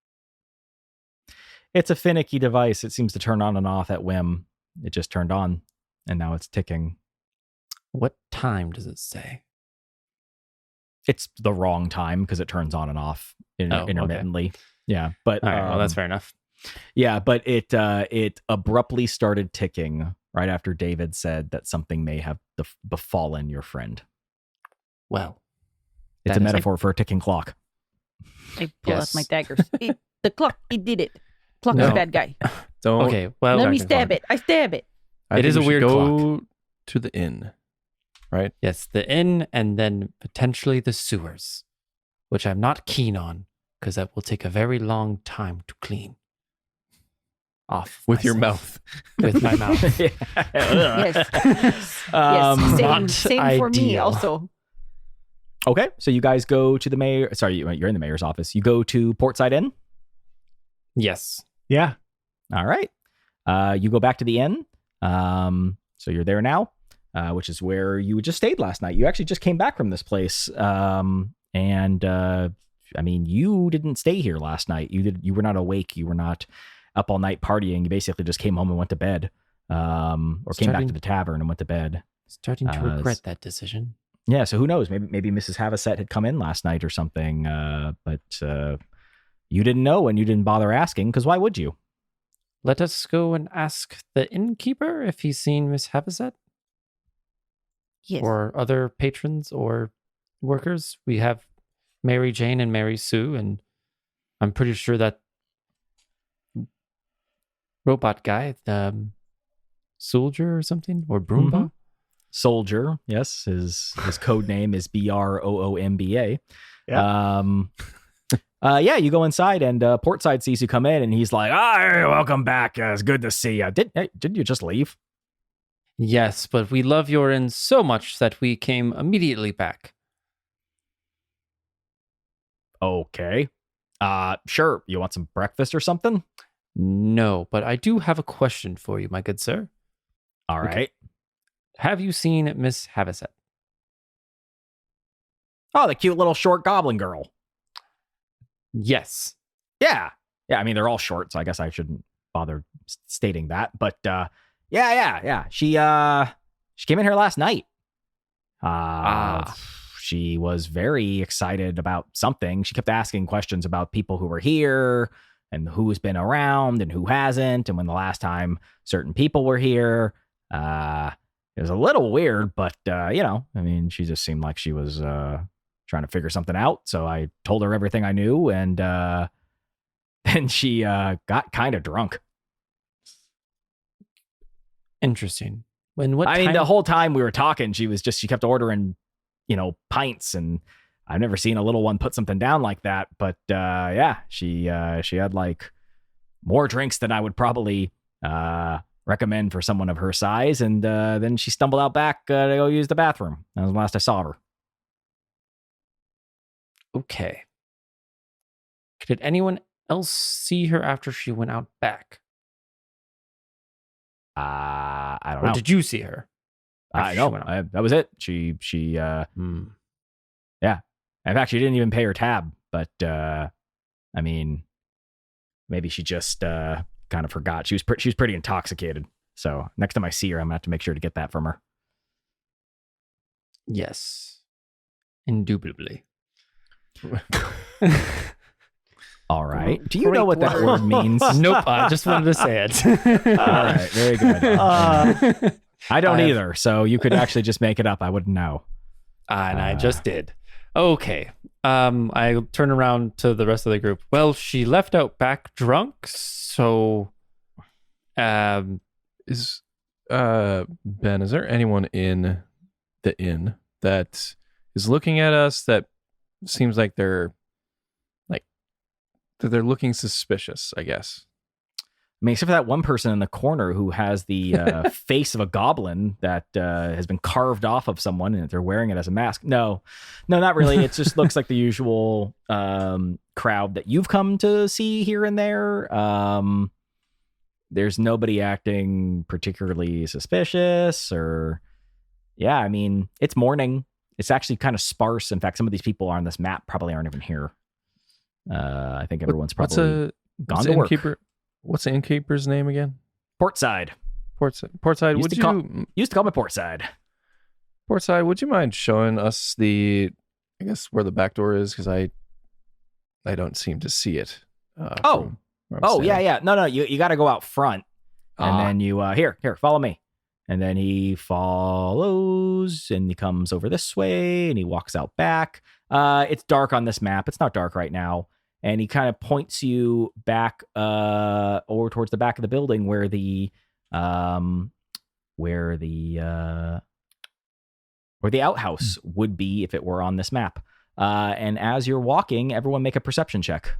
It's a finicky device. It seems to turn on and off at whim. It just turned on, and now it's ticking. What time does it say? It's the wrong time because it turns on and off intermittently. Okay. Yeah, but all right, well, that's fair enough. Yeah, but it abruptly started ticking right after David said that something may have befallen your friend. Well, it's a metaphor for a ticking clock. I pull out my daggers. The clock, it did it. Clock's a bad guy. Okay, well, let me stab it. I stab it. It is a weird clock. To the inn, right? Yes, the inn and then potentially the sewers, which I'm not keen on because that will take a very long time to clean off with your mouth. With my mouth. Yes. Yes. Same for me also. Okay, so you guys go to the mayor. Sorry, you're in the mayor's office. You go to Portside Inn? Yes. Yeah. All right. You go back to the inn. So you're there now, which is where you just stayed last night. You actually just came back from this place. I mean, you didn't stay here last night. You were not awake. You were not up all night partying. You basically just came home and went to bed, or came back to the tavern and went to bed. Starting to regret that decision. Yeah, so who knows? Maybe Mrs. Havasset had come in last night or something, but you didn't know and you didn't bother asking, because why would you? Let us go and ask the innkeeper if he's seen Miss Havasset. Yes. Or other patrons or workers. We have Mary Jane and Mary Sue, and I'm pretty sure that robot guy, the soldier or something, or Broomba. Mm-hmm. Soldier, yes. His code name is BROOMBA. Yeah. Yeah, you go inside and Portside sees you come in and he's like, "Hey, welcome back. It's good to see you. Didn't you just leave?" Yes, but we love your inn so much that we came immediately back. Okay. Sure. You want some breakfast or something? No, but I do have a question for you, my good sir. All right. Okay. Have you seen Miss Havasset? Oh, the cute little short goblin girl. Yes. Yeah. I mean, they're all short, so I guess I shouldn't bother stating that. But yeah. She came in here last night. She was very excited about something. She kept asking questions about people who were here and who's been around and who hasn't, and when the last time certain people were here. It was a little weird, but I mean, she just seemed like she was trying to figure something out. So I told her everything I knew, and then she got kind of drunk. Interesting. I mean, the whole time we were talking, she kept ordering, pints, and I've never seen a little one put something down like that. But she had like more drinks than I would probably recommend for someone of her size, and then she stumbled out back to go use the bathroom. That was the last I saw her. Okay. Did anyone else see her after she went out back? I don't know. Or did you see her? I know. That was it. She yeah. In fact, she didn't even pay her tab, but I mean, maybe she just kind of forgot. She was pretty intoxicated. So next time I see her, I'm gonna have to make sure to get that from her. Yes, indubitably. All right. Do you know what that word means? Nope. I just wanted to say it. All right. Very good. I don't either. So you could actually just make it up. I wouldn't know. And I just did. Okay. I turn around to the rest of the group. Well, she left out back drunk. So, Ben, is there anyone in the inn that is looking at us that seems like they're looking suspicious, I guess? I mean, except for that one person in the corner who has the face of a goblin that has been carved off of someone and they're wearing it as a mask. No, not really. It just looks like the usual crowd that you've come to see here and there. There's nobody acting particularly suspicious or, yeah, I mean, it's morning. It's actually kind of sparse. In fact, some of these people on this map probably aren't even here. I think everyone's probably gone to work. What's the innkeeper's name again? Portside. Portside. Used to call me Portside. Portside, would you mind showing us I guess where the back door is? Because I don't seem to see it. Yeah. No. You got to go out front, and then you here, follow me. And then he follows, and he comes over this way, and he walks out back. It's dark on this map. It's not dark right now. And he kind of points you back over towards the back of the building where the outhouse would be if it were on this map. And as you're walking, everyone make a perception check.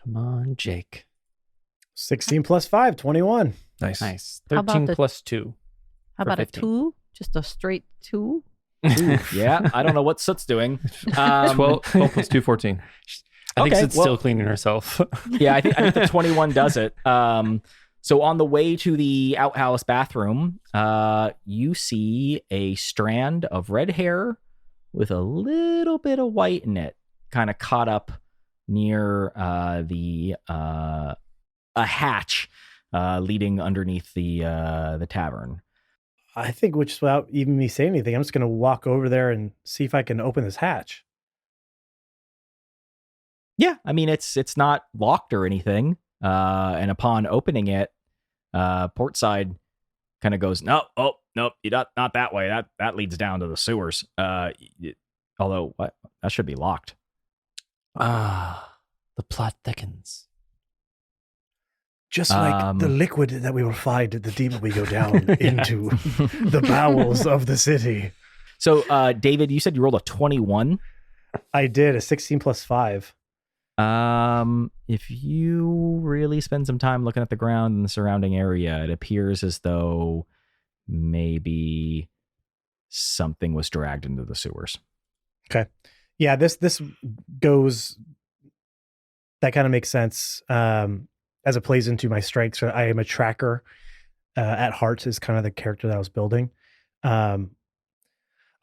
Come on, Jake. 16 plus 5, 21. Nice. 13 plus 2. How about 15. a 2? Just a straight 2? Yeah, I don't know what Soot's doing. 12 plus 2, 14. I think Okay, it's still cleaning herself. Yeah, I think the 21 does it. So on the way to the outhouse bathroom, you see a strand of red hair with a little bit of white in it, kind of caught up near a hatch leading underneath the tavern. I think, which without even me saying anything, I'm just going to walk over there and see if I can open this hatch. Yeah, I mean it's not locked or anything. And upon opening it, Portside kind of goes, no, you not that way. That leads down to the sewers. Although that should be locked. The plot thickens. Just like the liquid that we will find the deeper we go down into the bowels of the city. So, David, you said you rolled a 21. I did, a 16 plus 5. If you really spend some time looking at the ground and the surrounding area, it appears as though maybe something was dragged into the sewers. Okay. Yeah, this goes, that kind of makes sense. As it plays into my strengths. So I am a tracker at heart is kind of the character that I was building. Upon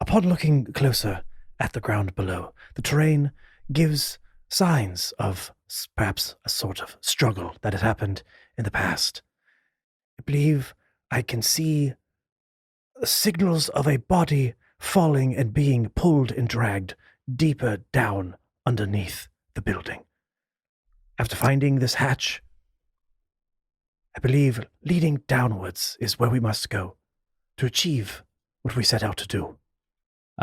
looking closer at the ground below, the terrain gives signs of perhaps a sort of struggle that had happened in the past. I believe I can see signals of a body falling and being pulled and dragged deeper down underneath the building. After finding this hatch, I believe leading downwards is where we must go to achieve what we set out to do.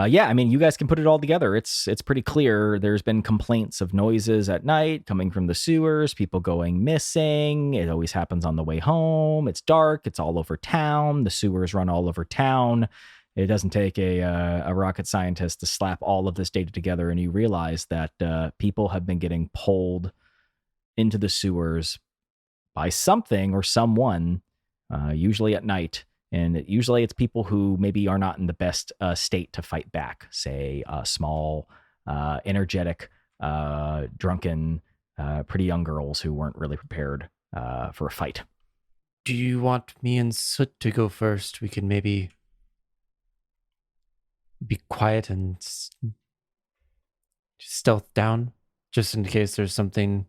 Yeah, I mean, you guys can put it all together. It's pretty clear. There's been complaints of noises at night coming from the sewers, people going missing. It always happens on the way home. It's dark. It's all over town. The sewers run all over town. It doesn't take a rocket scientist to slap all of this data together, and you realize that people have been getting pulled into the sewers by something or someone, usually at night. And usually it's people who maybe are not in the best state to fight back, say small, energetic, drunken, pretty young girls who weren't really prepared for a fight. Do you want me and Soot to go first? We can maybe be quiet and stealth down, just in case there's something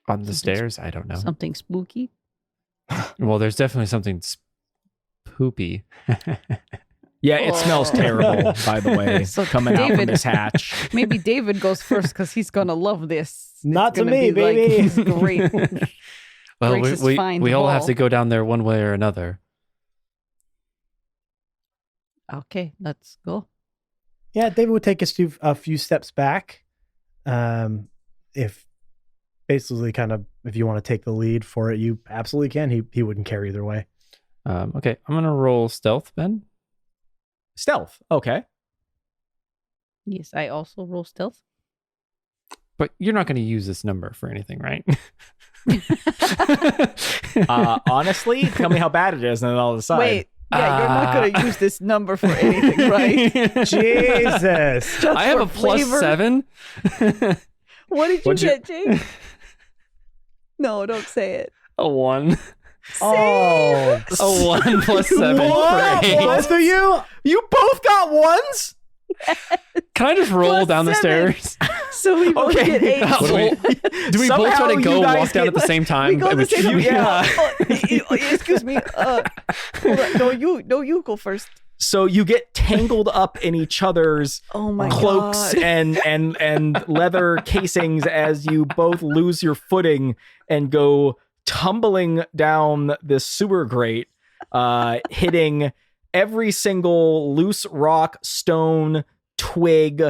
on the stairs. I don't know. Something spooky? Well, there's definitely something poopy. Yeah, it smells terrible, by the way, So coming out from David- this hatch. Maybe David goes first because he's going to love this. It's Not to gonna me, be like baby. his great. Well, Greatest we find all have of to all. go down there one way or another. Okay, let's go. Yeah, David would take us to a few steps back. If basically kind of, if you want to take the lead for it, you absolutely can. He wouldn't care either way. Okay, I'm gonna roll stealth, Ben. Stealth. Okay. Yes, I also roll stealth. But you're not going to use this number for anything, right? Honestly, tell me how bad it is, and then I'll decide. Wait, yeah, you're not going to use this number for anything, right? Jesus. Just I have for a plus flavor? 7. What did you What'd you- get, Jake? No, don't say it. A 1. Oh. A 1 plus 7 What? for 8. Both of you? You both got ones? Can I just roll Plus down the 7. stairs? So we both Okay. get 8. Do we both Somehow try to go you guys walk down get- at the same time? We go the same time. yeah. Excuse me. Hold on. No, you go first. So you get tangled up in each other's Oh my cloaks god. and leather casings as you both lose your footing and go tumbling down this sewer grate, hitting every single loose rock, stone, twig.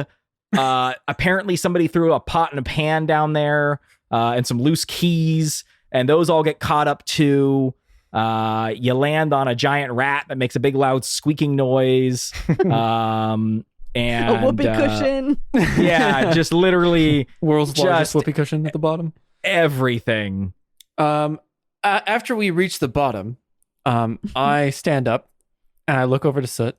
Apparently somebody threw a pot and a pan down there, and some loose keys, and those all get caught up too. You land on a giant rat that makes a big loud squeaking noise. And A whoopee cushion. Yeah, just literally World's largest Just- whoopee cushion at the bottom. everything. After we reach the bottom, I stand up and I look over to Soot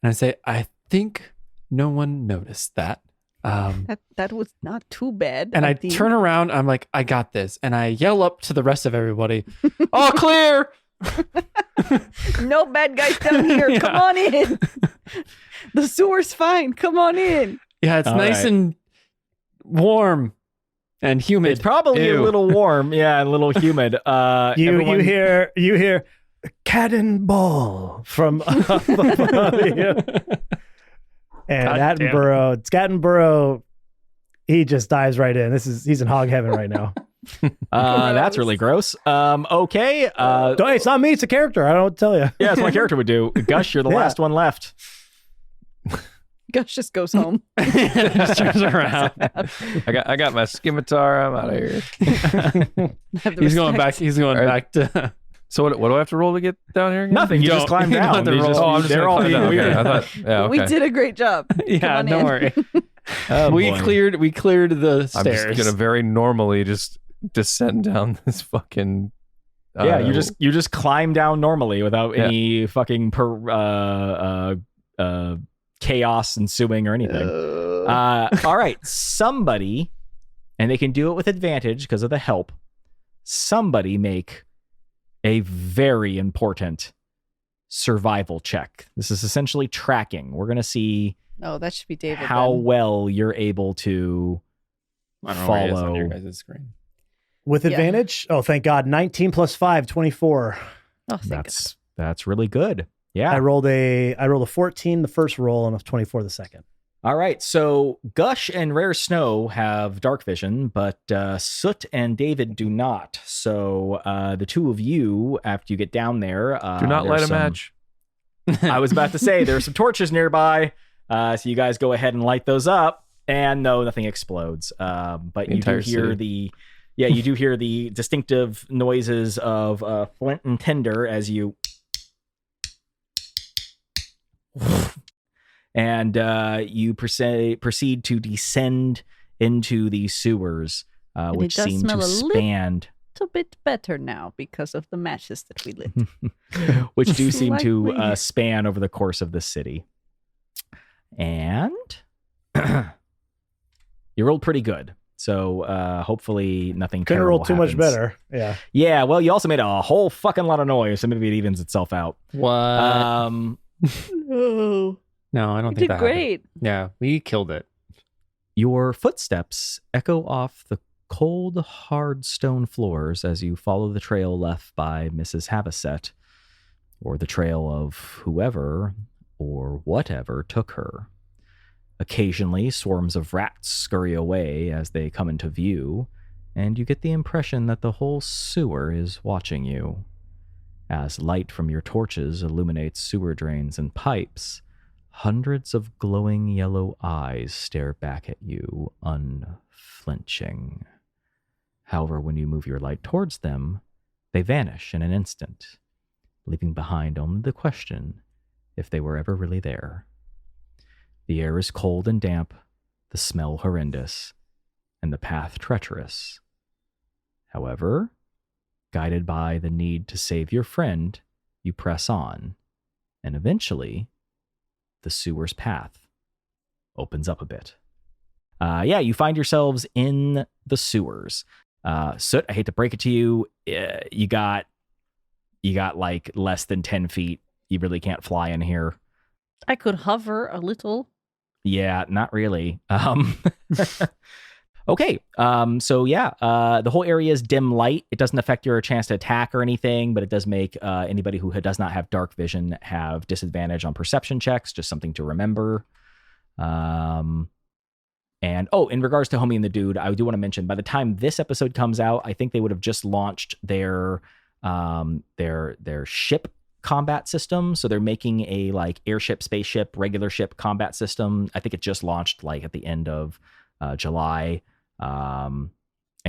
and I say, I think no one noticed that. That was not too bad. And I Abdi. turn around, I'm like, I got this. And I yell up to the rest of everybody, all clear. No bad guys down here. Yeah. Come on in. The sewer's fine. Come on in. Yeah, it's All nice right. and warm and humid. It's probably Ew. a little warm, yeah, and a little humid. You hear cannonball from up above you. And God damn it. Attenborough, he just dives right in. He's in hog heaven right now. That's really gross. Okay. It's not me, it's a character. I don't tell you. Yeah, that's what my character would do. Gush, you're the Yeah. last one left. Gus just goes home. Just turns around. I got my scimitar. I'm out of here. Have the He's going respect. back. He's going All back right. to. So what do I have to roll to get down here again? Nothing. You Don't- just climb you don't down. have to They roll. just- Oh, I'm just they're gonna all climb being down. Okay, weird. I thought, yeah, okay. We did a great job. Yeah, on don't in. worry. Oh, we boy. cleared the I'm stairs. just gonna very normally just descend down this fucking. Yeah, you just climb down normally without Yeah. any fucking chaos ensuing or anything. All right, somebody, and they can do it with advantage because of the help. Somebody make a very important survival check. This is essentially tracking. We're gonna see Oh, that should be David. how then. well you're able to I don't know where it is on your follow. guys' screen. With Yeah. advantage? Oh, thank God. 19 plus 5, 24. Oh, thank That's really good. Yeah. I rolled a 14 the first roll and a 24 the second. All right, so Gush and Rare Snow have dark vision, but Soot and David do not. So the two of you, after you get down there, Do not light there's a match. I was about to say there are some torches nearby, so you guys go ahead and light those up, and no, nothing explodes. But The you do entire hear city. you do hear the distinctive noises of flint and tinder as you. And you proceed to descend into the sewers, it which does seem smell to a little- expand, It's a bit better now because of the matches that we lit. which do seem to Slightly. span over the course of the city. And you rolled pretty good, so hopefully nothing. Couldn't terrible roll too much happens. better. Yeah. Yeah, well, you also made a whole fucking lot of noise, so maybe it evens itself out. What? Oh, no, I don't you think did that happened. great. Yeah, we killed it. Your footsteps echo off the cold, hard stone floors as you follow the trail left by Mrs. Havasset, or the trail of whoever or whatever took her. Occasionally, swarms of rats scurry away as they come into view, and you get the impression that the whole sewer is watching you. As light from your torches illuminates sewer drains and pipes, hundreds of glowing yellow eyes stare back at you, unflinching. However, when you move your light towards them, they vanish in an instant, leaving behind only the question if they were ever really there. The air is cold and damp, the smell horrendous, and the path treacherous. However, guided by the need to save your friend, you press on, and eventually, the sewer's path opens up a bit. You find yourselves in the sewers. Soot, I hate to break it to you, you got like less than 10 feet. You really can't fly in here. I could hover a little. Yeah, not really. Okay. The whole area is dim light. It doesn't affect your chance to attack or anything, but it does make anybody who does not have dark vision have disadvantage on perception checks. Just something to remember. In regards to Homie and the Dude, I do want to mention, by the time this episode comes out, I think they would have just launched their ship combat system. So they're making a like airship, spaceship, regular ship combat system. I think it just launched like at the end of July. And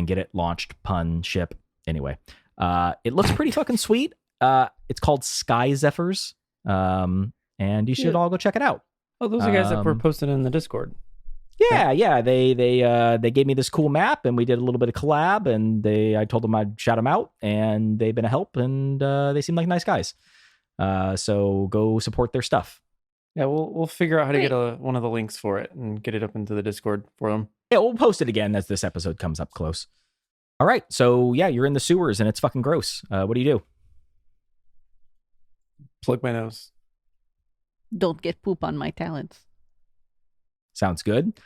get it launched, pun, ship. Anyway, it looks pretty fucking sweet. It's called Sky Zephyrs. And you should all go check it out. Oh, those are guys that were posted in the Discord. Yeah. They gave me this cool map, and we did a little bit of collab. And I told them I'd shout them out, and they've been a help, and they seem like nice guys. So go support their stuff. Yeah, we'll figure out how to get one of the links for it and get it up into the Discord for them. Yeah, we'll post it again as this episode comes up close. All right, so yeah, you're in the sewers, and it's fucking gross. What do you do? Plug my nose. Don't get poop on my talents. Sounds good.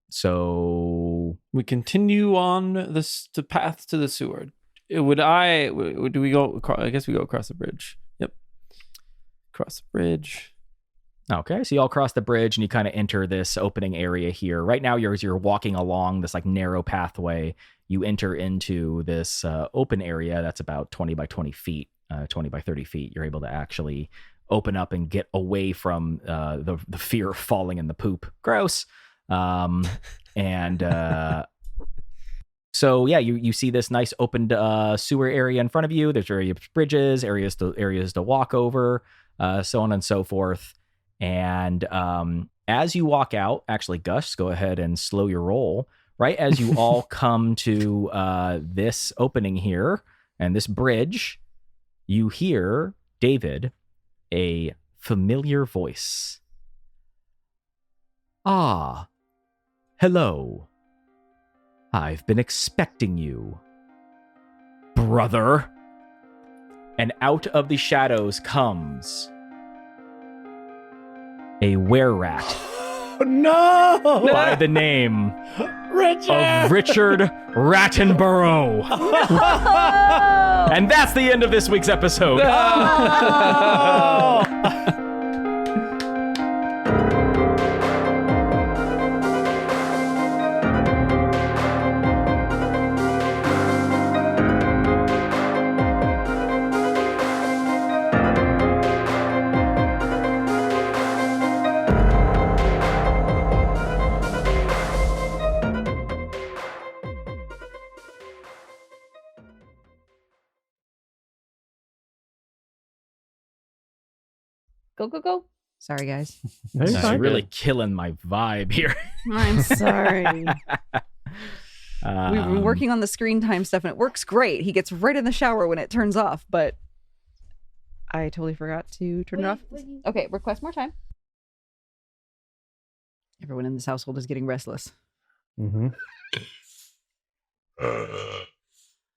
So we continue on the path to the sewer. Do we go? I guess we go across the bridge. Yep, across the bridge. Okay, so you all cross the bridge and you kind of enter this opening area here. Right now, you're walking along this like narrow pathway. You enter into this open area that's about 20 by 20 feet, 20 by 30 feet. You're able to actually open up and get away from the fear of falling in the poop. Gross. So yeah, you see this nice opened sewer area in front of you. There's various bridges, areas to walk over, so on and so forth. And as you walk out, actually, Gus, go ahead and slow your roll. Right as you all come to this opening here and this bridge, you hear, David, a familiar voice. Ah, hello. I've been expecting you, brother. And out of the shadows comes a were-rat. No! By the name Richard! of Richard Rattenborough. And that's the end of this week's episode. Go. Sorry, guys. You're really killing my vibe here. I'm sorry. We've been working on the screen time stuff, and it works great. He gets right in the shower when it turns off, but I totally forgot to turn it off. Okay, request more time. Everyone in this household is getting restless. Mm-hmm.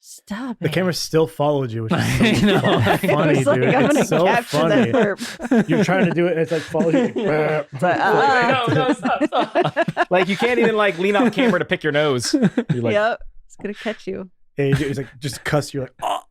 Stop it. The camera still followed you, which is so funny, It's like, dude. I'm gonna It's so capture funny. that burp. You're trying to do it, and it's like follow you. It's like, No, stop. Like you can't even like lean off camera to pick your nose. You're like, yep, it's gonna catch you. And he's like, just cuss you like, oh.